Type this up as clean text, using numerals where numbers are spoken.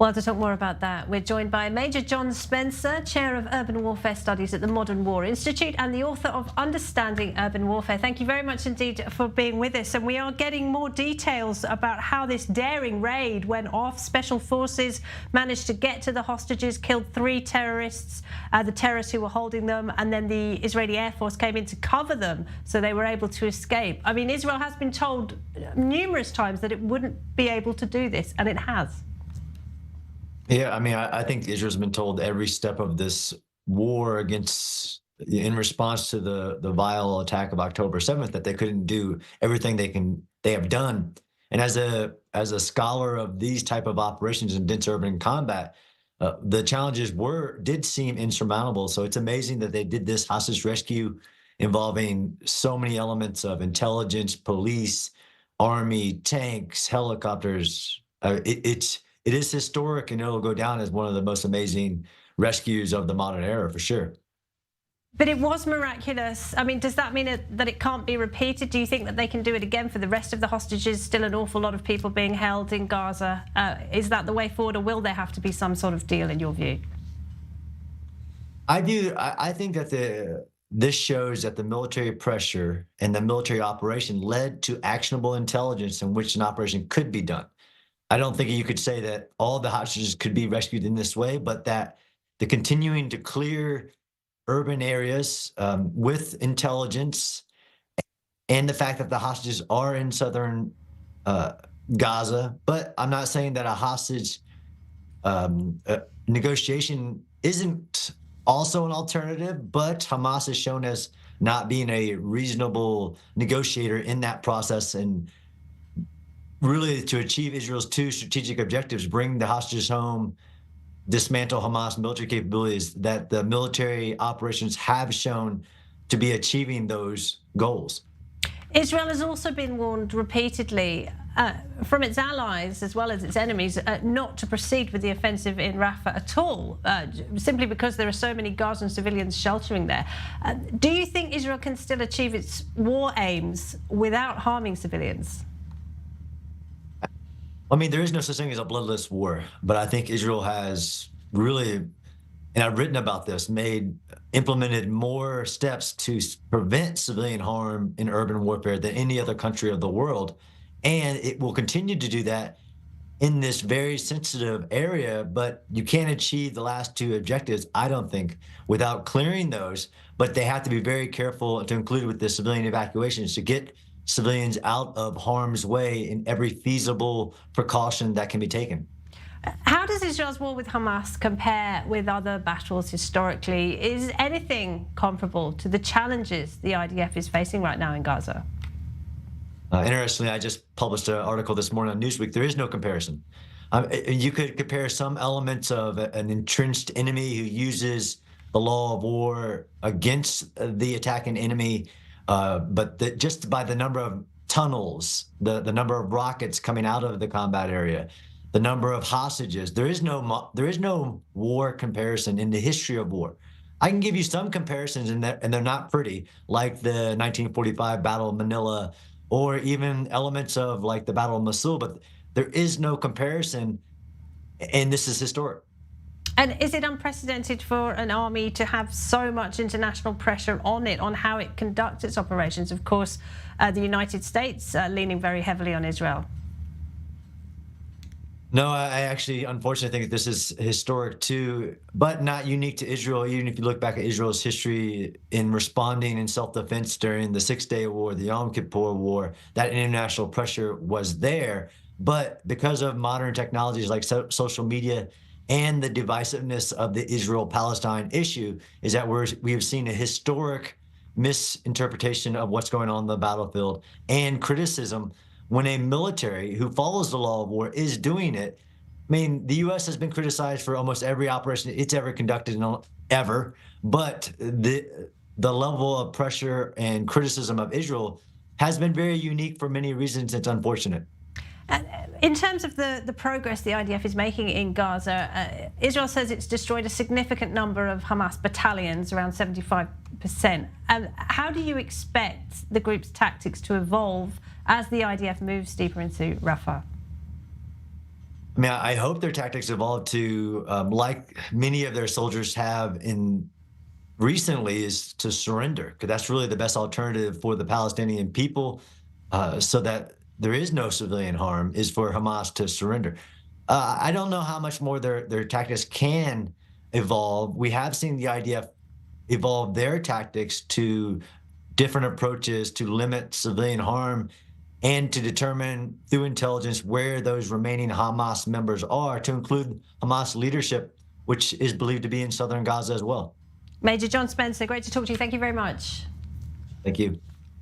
Well, to talk more about that, we're joined by Major John Spencer, Chair of Urban Warfare Studies at the Modern War Institute and the author of Understanding Urban Warfare. Thank you very much indeed for being with us. And we are getting more details about how this daring raid went off. Special forces managed to get to the hostages, killed 3 terrorists, the terrorists who were holding them, and then the Israeli Air Force came in to cover them so they were able to escape. I mean, Israel has been told numerous times that it wouldn't be able to do this, and it has. Yeah, I mean, I think Israel's been told every step of this war in response to the vile attack of October 7th, that they couldn't do everything they have done. And as a scholar of these type of operations in dense urban combat, the challenges did seem insurmountable. So it's amazing that they did this hostage rescue involving so many elements of intelligence, police, army, tanks, helicopters. It is historic, and it'll go down as one of the most amazing rescues of the modern era, for sure. But it was miraculous. I mean, does that mean that it can't be repeated? Do you think that they can do it again for the rest of the hostages? Still an awful lot of people being held in Gaza. Is that the way forward, or will there have to be some sort of deal in your view? I do. I think that this shows that the military pressure and the military operation led to actionable intelligence in which an operation could be done. I don't think you could say that all the hostages could be rescued in this way, but that the continuing to clear urban areas with intelligence, and the fact that the hostages are in southern Gaza. But I'm not saying that a hostage negotiation isn't also an alternative, but Hamas is shown as not being a reasonable negotiator in that process, and really to achieve Israel's 2 strategic objectives: bring the hostages home, dismantle Hamas military capabilities, that the military operations have shown to be achieving those goals. Israel has also been warned repeatedly from its allies as well as its enemies not to proceed with the offensive in Rafah at all, simply because there are so many Gazan civilians sheltering there. Do you think Israel can still achieve its war aims without harming civilians? I mean, there is no such thing as a bloodless war, but I think Israel has really, and I've written about this, implemented more steps to prevent civilian harm in urban warfare than any other country of the world. And it will continue to do that in this very sensitive area, but you can't achieve the last 2 objectives, I don't think, without clearing those. But they have to be very careful, to include with the civilian evacuations, to get civilians out of harm's way in every feasible precaution that can be taken. How does Israel's war with Hamas compare with other battles historically? Is anything comparable to the challenges the IDF is facing right now in Gaza? Interestingly, I just published an article this morning on Newsweek. There is no comparison. You could compare some elements of an entrenched enemy who uses the law of war against the attacking enemy, but just by the number of tunnels, the number of rockets coming out of the combat area, the number of hostages, there is no war comparison in the history of war. I can give you some comparisons, and they're not pretty, like the 1945 Battle of Manila, or even elements of like the Battle of Mosul, but there is no comparison, and this is historic. And is it unprecedented for an army to have so much international pressure on it, on how it conducts its operations? Of course, the United States leaning very heavily on Israel. No, I actually, unfortunately, think this is historic too, but not unique to Israel. Even if you look back at Israel's history in responding in self-defense during the 6-Day War, the Yom Kippur War, that international pressure was there. But because of modern technologies like social media and the divisiveness of the Israel-Palestine issue, is that we have seen a historic misinterpretation of what's going on the battlefield, and criticism when a military who follows the law of war is doing it. I mean, the U.S. has been criticized for almost every operation it's ever conducted, ever, but the level of pressure and criticism of Israel has been very unique for many reasons. It's unfortunate. In terms of the progress the IDF is making in Gaza, Israel says it's destroyed a significant number of Hamas battalions, around 75%. How do you expect the group's tactics to evolve as the IDF moves deeper into Rafah? I mean, I hope their tactics evolve to, like many of their soldiers have in recently, is to surrender, because that's really the best alternative for the Palestinian people, so that there is no civilian harm, is for Hamas to surrender. I don't know how much more their tactics can evolve. We have seen the IDF evolve their tactics to different approaches to limit civilian harm and to determine through intelligence where those remaining Hamas members are, to include Hamas leadership, which is believed to be in southern Gaza as well. Major John Spencer, great to talk to you. Thank you very much. Thank you.